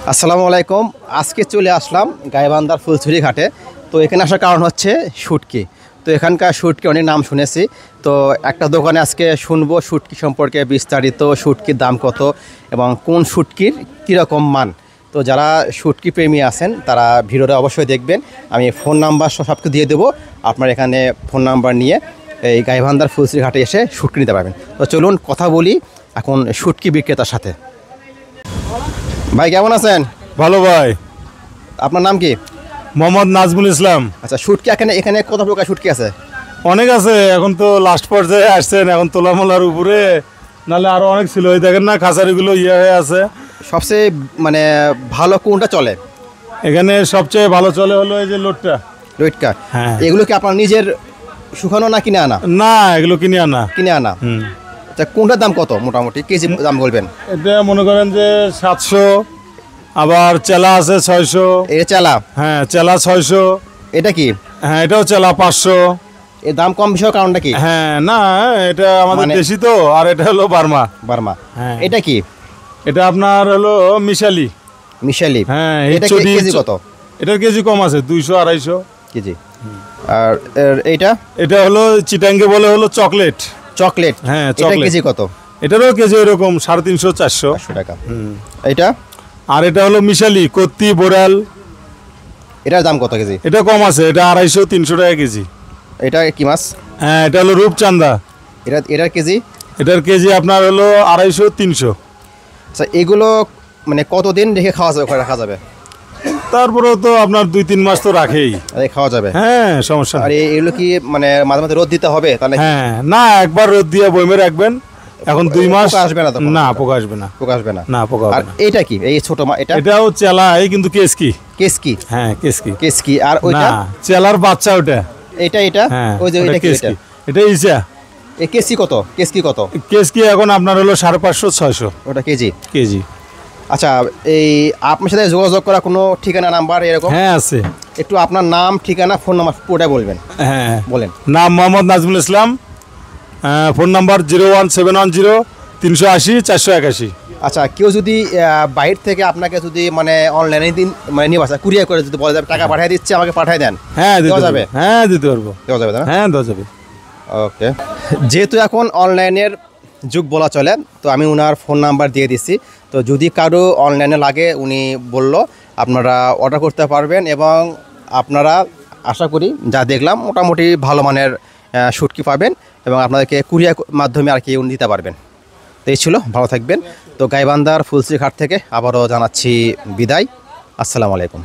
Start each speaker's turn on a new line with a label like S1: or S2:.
S1: আসসালামু আলাইকুম। আজকে চলে আসলাম গাইবান্ধার ফুলছড়ি ঘাটে। তো এখানে আসার কারণ হচ্ছে শুটকি। তো এখানকার শুটকি অনেক নাম শুনেছি। তো একটা দোকানে আজকে শুনবো শুটকি সম্পর্কে বিস্তারিত, শুটকির দাম কত এবং কোন শুটকির কীরকম মান। তো যারা শুটকি প্রেমী আছেন তারা ভিডিওটা অবশ্যই দেখবেন। আমি ফোন নাম্বার সব কিছু দিয়ে দেবো। আপনার এখানে ফোন নাম্বার নিয়ে এই গাইবান্ধার ফুলছড়ি ঘাটে এসে শুটকি নিতে পারবেন। তো চলুন কথা বলি এখন শুটকি বিক্রেতার সাথে। ভাই কেমন আছেন?
S2: ভালো ভাই।
S1: আপনার নাম কি?
S2: মোহাম্মদ নাজমুল ইসলাম।
S1: আচ্ছা, শুটকি এখানে কত প্রকার শুটকি আছে?
S2: অনেক আছে, এখন তো লাস্ট পর্যায়ে আসছেন, এখন তোলামোলার উপরে, নাহলে আরো অনেক ছিল। ওই দেখেন না খাঁচারিগুলো হয়ে আছে।
S1: সবচেয়ে মানে ভালো কোনটা চলে?
S2: এখানে সবচেয়ে ভালো চলে হলো এই যে লোটটা।
S1: লইটকা।
S2: হ্যাঁ।
S1: এগুলো কি আপনার নিজের শুকানো না কিনে আনা?
S2: না, এগুলো কিনে আনা।
S1: কিনে আনা। আচ্ছা, কোনটার দাম কত মোটামুটি কেজি দাম বলবেন?
S2: এটা মনে করেন যে 700, আবার চেলা আছে 600।
S1: এটা চেলা?
S2: হ্যাঁ, চেলা 600।
S1: এটা কি?
S2: হ্যাঁ, এটাও চেলা 500।
S1: এর দাম কম বেশি হওয়ার কারণটা কি?
S2: হ্যাঁ, না এটা আমাদের
S1: মানে-
S2: দেশি তো, আর এটা হলো বার্মা।
S1: বার্মা।
S2: হ্যাঁ।
S1: এটা কি?
S2: এটা আপনার হলো মিশালি।
S1: মিশালি।
S2: হ্যাঁ,
S1: এটা কেজি কত?
S2: এটার কেজি কম আছে 200 250
S1: কেজি। আর এইটা?
S2: এটা হলো চিটাঙ্গে বলে হলো চকলেট।
S1: চকলেট।
S2: হ্যাঁ,
S1: এটা
S2: চকলেট।
S1: কেজি কত?
S2: এটারও কেজি এরকম 350 400
S1: টাকা। এটা?
S2: আর এটা হলো মিশালি কত্তি বোরাল।
S1: এটার দাম কত কেজি?
S2: এটা কম আছে, এটা 250 300 টাকা কেজি।
S1: এটা কি মাছ?
S2: হ্যাঁ, এটা হলো রূপচান্দা।
S1: এটার কেজি?
S2: এটার কেজি আপনার হলো 250 300।
S1: আচ্ছা, এগুলো মানে কতদিন রেখে রাখা যাবে?
S2: তারপরেও তো আপনার 2-3 মাস তো রাখেই।
S1: খাওয়া যাবে?
S2: হ্যাঁ, সমস্যা
S1: আর
S2: নেই।
S1: এগুলো কি মানে মাঝে মাঝে রোদ দিতে হবে তাহলে?
S2: হ্যাঁ, না একবার রোদ দিয়ে বইমে রাখবেন। এখন 2 মাস
S1: পোকা আসবে না তখন?
S2: না, পোকা আসবে না।
S1: পোকা আসবে না?
S2: না, পোকা
S1: আর
S2: হবে না।
S1: এটা কি? এই ছোট এটা?
S2: এটাও চেলা, এই কিন্তু কেসকি।
S1: কেসকি?
S2: হ্যাঁ, কেসকি।
S1: কেসকি। আর ওইটা?
S2: না, চেলার বাচ্চা ওটা।
S1: এটা?
S2: হ্যাঁ,
S1: ওই যে
S2: ওটা
S1: এটা কি?
S2: কেসকি। এটা ইসা।
S1: এই কেসকি কত? কেসকি কত?
S2: কেসকি এখন আপনার হলো 550 600
S1: ওটা কেজি?
S2: কেজি।
S1: আচ্ছা, এই আপনার সাথে যোগাযোগ করা কোনো ঠিকানা নাম্বার এরকম?
S2: হ্যাঁ, আছে।
S1: একটু আপনার নাম, ঠিকানা, ফোন নাম্বার পুরোটা বলবেন।
S2: হ্যাঁ,
S1: বলেন।
S2: নাম মোহাম্মদ নাজমুল ইসলাম। Phone number 01710 380 481।
S1: আচ্ছা, কেউ যদি বাইরে থেকে আপনাকে যদি মানে অনলাইনে মানে নিয়ে আসা কুরিয়ার করে যদি বলে যাবে টাকা পাঠিয়ে দিচ্ছে, আমাকে পাঠিয়ে দেন,
S2: হ্যাঁ
S1: দেওয়া যাবে?
S2: হ্যাঁ, দিতে পারবো।
S1: দেওয়া যাবে না?
S2: হ্যাঁ, দেওয়া যাবে।
S1: ওকে। যেহেতু এখন অনলাইনের যুগ বলা চলে, তো আমি ওনার ফোন নাম্বার দিয়ে দিচ্ছি। তো যদি কারো অনলাইনে লাগে উনি বলল আপনারা অর্ডার করতে পারবেন এবং আপনারা আশা করি যা দেখলাম মোটামুটি ভালো মানের শুটকি পাবেন এবং আপনাদেরকে কুরিয়ার মাধ্যমে আর কি উনি দিতে পারবেন। তো এই ছিল, ভালো থাকবেন। তো গাইবান্ধার ফুলছড়ি ঘাট থেকে আবারও জানাচ্ছি বিদায়। আসসালামু আলাইকুম।